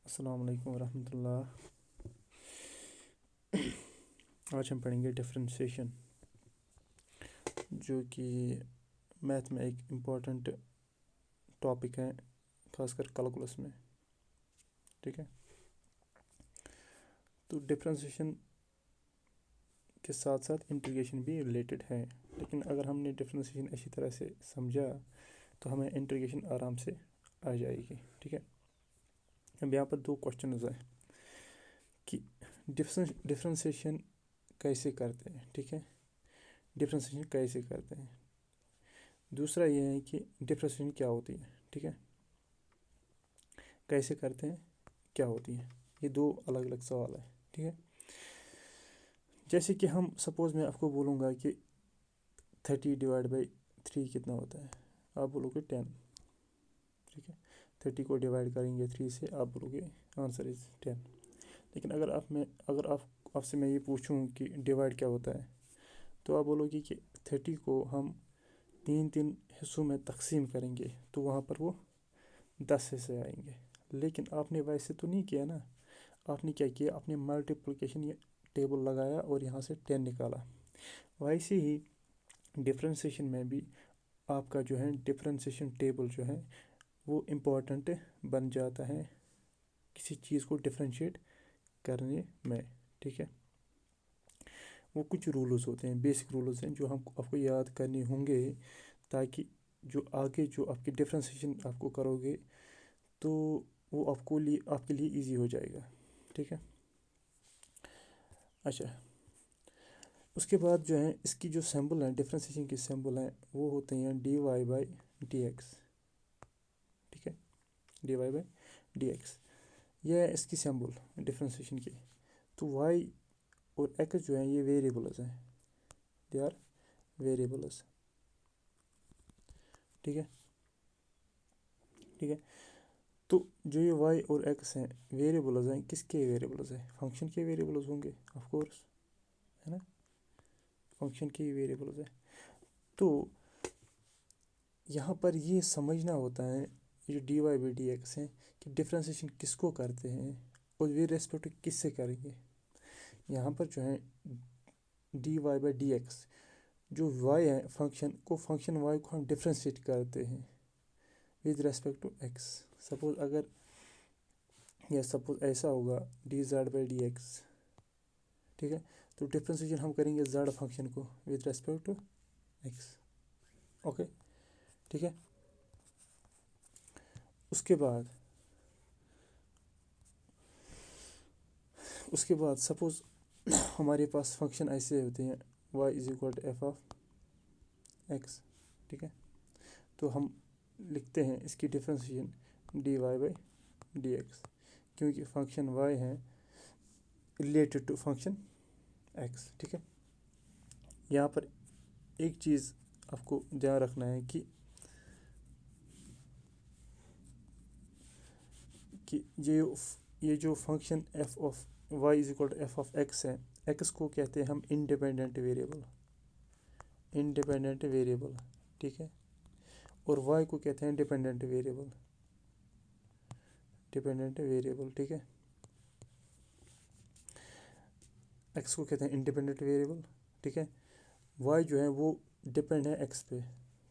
अस्सलाम वालेकुम रहमतुल्लाह। आज हम पढ़ेंगे डिफरेंशिएशन, जो कि मैथ में एक इम्पॉर्टेंट टॉपिक है, खासकर कैलकुलस में। ठीक है, तो डिफरेंशिएशन के साथ साथ इंटीग्रेशन भी रिलेटेड है, लेकिन अगर हमने डिफरेंशिएशन अच्छी तरह से समझा तो हमें इंटीग्रेशन आराम से आ जाएगी। ठीक है, अब यहाँ पर दो क्वेश्चन हैं कि डिफरेंशिएशन कैसे करते हैं। ठीक है, डिफरेंशिएशन कैसे करते हैं। दूसरा ये है कि डिफरेंशिएशन क्या होती है। ठीक है, कैसे करते हैं, क्या होती है, ये दो अलग अलग सवाल है। ठीक है, जैसे कि हम सपोज़ मैं आपको बोलूँगा कि 30/3 कितना होता है, आप बोलोगे 10। ठीक है, 30 को डिवाइड करेंगे 3 से, आप बोलोगे आंसर इज़ 10। लेकिन अगर आपसे मैं ये पूछूं कि डिवाइड क्या होता है, तो आप बोलोगे कि 30 को हम तीन तीन हिस्सों में तकसीम करेंगे तो वहाँ पर वो 10 हिस्से आएंगे। लेकिन आपने वैसे तो नहीं किया ना, आपने क्या किया, आपने मल्टीप्लिकेशन ये टेबल लगाया और यहाँ से 10 निकाला। वैसे ही डिफरेंशिएशन में भी आपका जो है डिफरेंशिएशन टेबल जो है वो इम्पोर्टेंट बन जाता है किसी चीज़ को डिफरेंशिएट करने में। ठीक है, वो कुछ रूल्स होते हैं, बेसिक रूल्स हैं जो हम आपको याद करने होंगे, ताकि जो आगे जो आपकी डिफरेंशिएशन आपको करोगे तो वो आपके लिए इजी हो जाएगा। ठीक है, अच्छा, उसके बाद जो है इसकी जो सिंबल है, डिफरेंशिएशन की सिंबल है, वो होते हैं dy/dx। ठीक है, dy/dx, यह है इसकी सिंबल डिफरेंशिएशन की। तो y और x जो है ये वेरिएबल्स हैं, दे आर वेरिएबल्स। ठीक है, ठीक है, तो जो ये y और x हैं वेरिएबल्स हैं, किसके वेरिएबल्स हैं, फंक्शन के वेरिएबल्स होंगे ऑफ कोर्स, है ना, फंक्शन के वेरिएबल्स हैं। तो यहाँ पर ये समझना होता है, ये जो dy/dx है, कि डिफरेंशिएशन किसको करते हैं और वे रेस्पेक्ट किससे करेंगे। यहाँ पर जो है dy/dx, जो y है फंक्शन y को हम डिफरेंशिएट करते हैं with respect to x। Suppose ऐसा होगा dz/dx। ठीक है, तो डिफरेंशिएशन हम करेंगे z फंक्शन को with respect to x। Okay, ठीक है, उसके बाद सपोज हमारे पास फंक्शन ऐसे होते हैं y=f(x). ठीक है, तो हम लिखते हैं इसकी डिफरेंशिएशन dy/dx, क्योंकि फंक्शन y है रिलेटेड टू फंक्शन x। ठीक है, यहाँ पर एक चीज़ आपको ध्यान रखना है कि ये जो फंक्शन y=f(x) है, x को कहते हैं हम इंडिपेंडेंट वेरिएबल। ठीक है, और y को कहते हैं डिपेंडेंट वेरिएबल। ठीक है, x को कहते हैं इंडिपेंडेंट वेरिएबल। ठीक है, y जो है वो डिपेंड है x पे।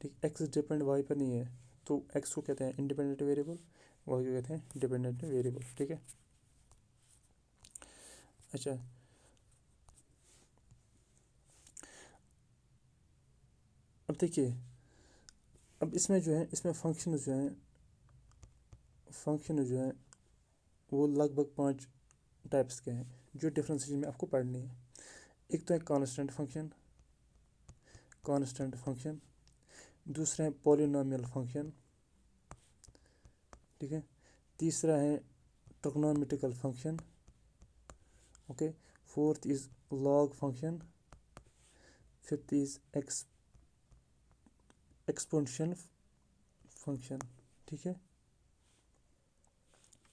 ठीक, x डिपेंड y पर नहीं है, तो x को कहते हैं इंडिपेंडेंट वेरिएबल, y को कहते हैं डिपेंडेंट वेरिएबल। ठीक है, अच्छा, अब देखिए, अब इसमें फंक्शन जो है वो लगभग 5 टाइप्स के हैं जो डिफरेंशिएशन में आपको पढ़नी है। एक तो है कांस्टेंट फंक्शन, दूसरा है पॉलिनोमियल फंक्शन। ठीक है, तीसरा है trigonometrical function. Okay, fourth is log function, fifth is exponential function. ठीक है,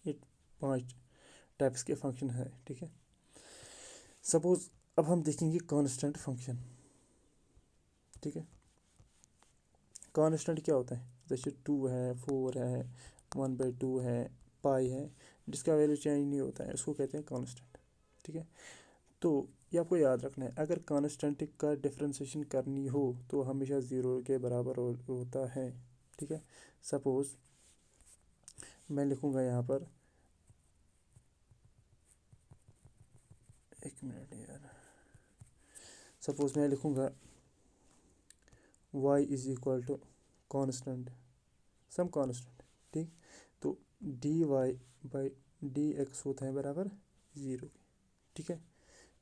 ये 5 टाइप्स के फंक्शन है। ठीक है, सपोज अब हम देखेंगे कांस्टेंट फंक्शन। ठीक है, कांस्टेंट क्या होता है, जैसे 2 है, 4 है, 1/2 है, पाई है जिसका वैल्यू चेंज नहीं होता है, उसको कहते हैं कांस्टेंट। ठीक है, तो ये आपको याद रखना है, अगर कांस्टेंट का डिफरेंशिएशन करनी हो तो हमेशा ज़ीरो के बराबर होता है। ठीक है, सपोज़ मैं लिखूँगा यहाँ पर, एक मिनट यार, सपोज़ मैं लिखूँगा y is equal to constant, some constant. ठीक, तो dy बाई dx होता है बराबर 0 के। ठीक है,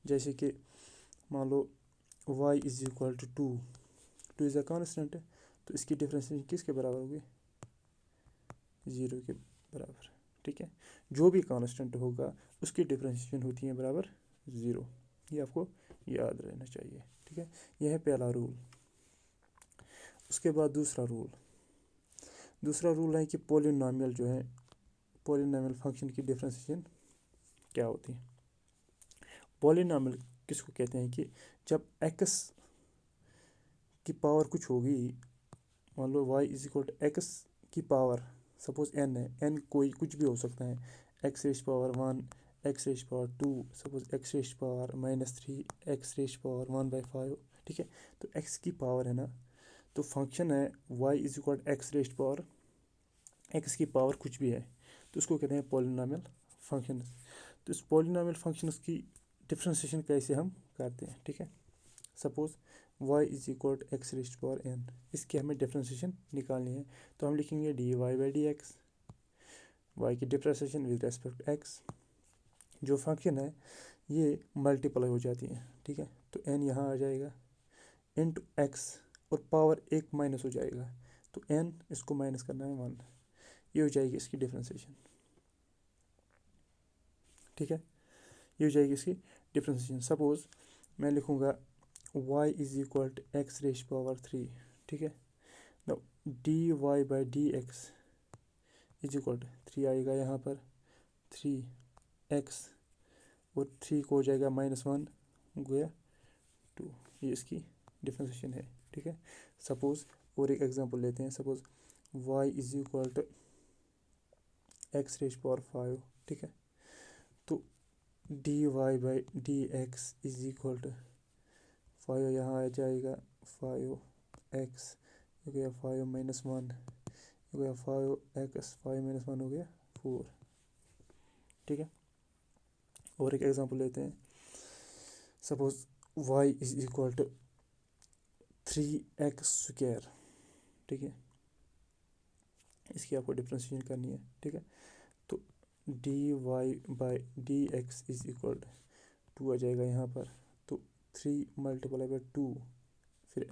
जैसे कि मान लो y is equal to 2 is a constant है, तो इसकी डिफरेंशिएशन किसके बराबर होगी, 0 के बराबर। ठीक है, जो भी कांस्टेंट होगा उसकी डिफरेंशिएशन होती है बराबर 0, ये आपको याद रहना चाहिए। ठीक है, यह है पहला रूल। उसके बाद दूसरा रूल है कि पॉलिनॉमियल जो है, पॉलिनॉमियल फंक्शन की डिफरेंशिएशन क्या होती है। पॉलिनॉमियल किसको कहते हैं कि जब x की पावर कुछ होगी, मान लो y is equal to X की पावर, सपोज n है, n कोई कुछ भी हो सकता है, x रेश पावर 1, x रेश पावर 2, सपोज x रेश पावर -3, x रेश पावर 1/5। ठीक है, तो x की पावर है ना, तो फंक्शन है y is equal to X raise power, x की पावर कुछ भी है, तो उसको कहते हैं पॉलिनॉमियल फंक्शन। तो इस पॉलिनॉमियल फंक्शंस की डिफरेंशिएशन कैसे हम करते हैं। ठीक है, suppose y is equal to X raised power n, इसकी हमें डिफरेंशिएशन निकालनी है, तो हम लिखेंगे dy by D X, Y की डिफरेंशिएशन विद रेस्पेक्ट x, जो फंक्शन है ये मल्टीप्लाई हो जाती है। ठीक है, तो n यहाँ आ जाएगा इंटू x, और पावर एक माइनस हो जाएगा, तो n इसको माइनस करना है 1, ये हो जाएगी इसकी डिफरेंशिएशन। ठीक है, ये हो जाएगी इसकी डिफरेंशिएशन। सपोज मैं लिखूँगा y is equal to X raise power 3। ठीक है, D Y by D X is equal to 3 आएगा यहाँ पर, 3x, और 3 को हो जाएगा -1 गया 2, ये इसकी डिफरेंशिएशन है। ठीक है, सपोज और एक एग्जांपल लेते हैं, suppose y is equal to X raise power 5। ठीक है, तो D Y by D X is equal to 5, यहाँ आ जाएगा 5x, हो गया 5 -1, हो गया 5x, 5 - 1 हो गया 4। ठीक है, और एक एग्जांपल लेते हैं, suppose y is equal to 3x square. ठीक है, इसकी आपको डिफरेंशिएशन करनी है। ठीक है, तो D Y by D X is equal to 2 आ जाएगा यहाँ पर, तो 3 मल्टीप्लाई बाई 2, फिर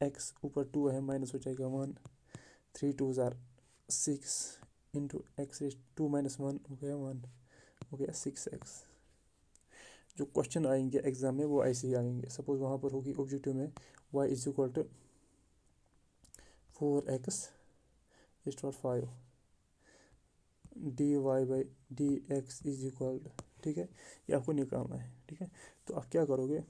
x ऊपर 2 है, माइनस हो जाएगा 1, 3 2 ज़ार 6 इंटू एक्स रेज 2 - 1 हो गया 1, हो गया 6x। जो क्वेश्चन आएंगे एग्जाम में वो ऐसे ही आएंगे, सपोज वहाँ पर होगी ऑब्जेक्टिव में y is equal to 4x is to 5, D Y by D X is equal. ठीक है, ये आपको निकालना है। ठीक है, तो आप क्या करोगे,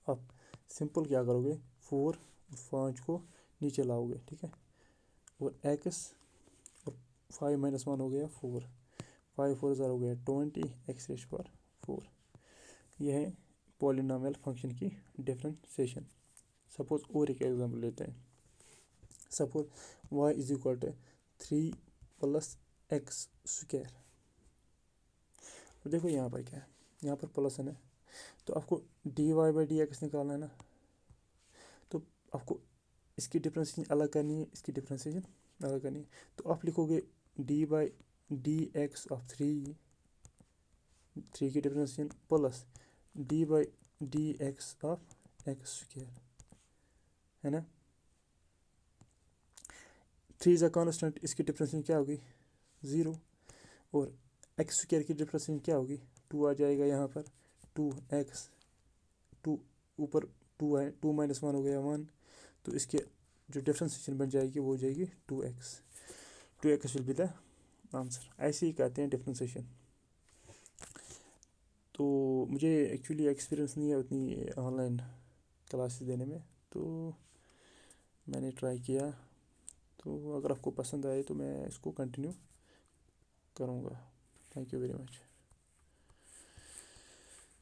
आप सिंपल क्या करोगे, 4 5 को नीचे लाओगे। ठीक है, और x और 5 - 1 हो गया 4, 5 4 ज़ार हो गया 20, एक्स रेज पर 4। यह है पॉलिनॉमियल फंक्शन की डिफरेंशिएशन। सपोज और एक एग्जांपल लेते हैं, suppose y is equal to 3 + x square. देखो यहाँ पर क्या है, यहाँ पर प्लस है ना, तो आपको D Y by D X निकालना है ना, तो आपको इसकी डिफरेंशिएशन अलग करनी है, इसकी डिफरेंशिएशन अलग करनी है, तो आप लिखोगे D by D x of 3 की differentiation plus D by D x of x square, है ना। 3 इज अ कांस्टेंट, इसकी डिफरेंशिएशन क्या होगी 0, और एक्स स्क्वायर की डिफरेंशिएशन क्या होगी 2 आ जाएगा यहाँ पर, 2x, 2 ऊपर 2 है, 2 - 1 हो गया 1, तो इसके जो डिफरेंशिएशन बन जाएगी वो हो जाएगी 2x will be the answer. ऐसे ही कहते हैं डिफरेंशिएशन। तो मुझे एक्चुअली एक्सपीरियंस नहीं है उतनी ऑनलाइन क्लासेस देने में, तो मैंने ट्राई किया, तो तो अगर आपको पसंद आए तो मैं इसको कंटिन्यू करूँगा। Thank you very much.